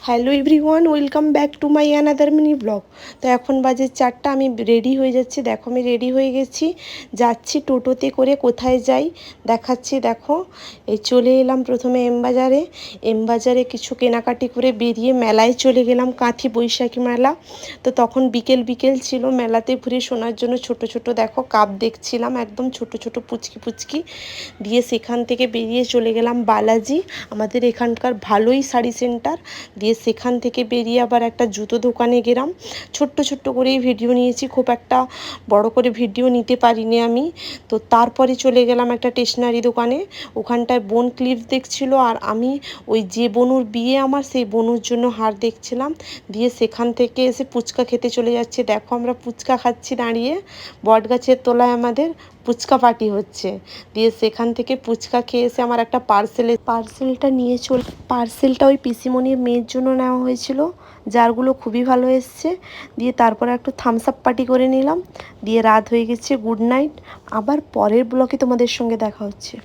Hello everyone, welcome back to my another mini blog. তো এখন বাজে 4টা, আমি রেডি হয়ে যাচ্ছি। দেখো আমি রেডি হয়ে গেছি, যাচ্ছি টোটোতে করে। কোথায় যাই দেখাচ্ছি। দেখো এই চলে এলাম প্রথমে এমবাজারে কিছু কেনাকাটি করে বেরিয়ে মেলায় চলে গেলাম, কাঁথি বৈশাখী মেলা। তো তখন বিকেল বিকেল ছিল, মেলাতে ঘুরে শোনার জন্য ছোট ছোট দেখো কাপ দেখছিলাম, একদম ছোট ছোট পুচকি পুচকি। দিয়ে সেখান থেকে বেরিয়ে চলে গেলাম বালাজি, আমাদের এখানকার ভালোই শাড়ি সেন্টার। দিয়ে সেখান থেকে বেরিয়ে আবার একটা জুতো দোকানে গেলাম। ছোট্ট ছোট্ট করেই ভিডিও নিয়েছি, খুব একটা বড় করে ভিডিও নিতে পারিনি আমি। তো তারপরে চলে গেলাম একটা স্টেশনারি দোকানে, ওখানটায় বোন ক্লিপ দেখছিল, আর আমি ওই যে বনুর বিয়ে আমার, সেই বনুর জন্য হার দেখছিলাম। দিয়ে সেখান থেকে এসে ফুচকা খেতে চলে যাচ্ছে। দেখো আমরা ফুচকা খাচ্ছি দাঁড়িয়ে, বট গাছের তলায় আমাদের ফুচকা পার্টি হচ্ছে। দিয়ে সেখান থেকে ফুচকা খেয়ে এসে আমার একটা পার্সেলটা নিয়ে পার্সেলটা ওই পিসিমণির মেয়ের জন্য নেওয়া হয়েছিল, জারগুলো খুবই ভালো এসছে। দিয়ে তারপরে একটু থামস আপ পার্টি করে নিলাম। দিয়ে রাত হয়ে গেছে, গুড নাইট। আবার পরের ব্লগে তোমাদের সঙ্গে দেখা হচ্ছে।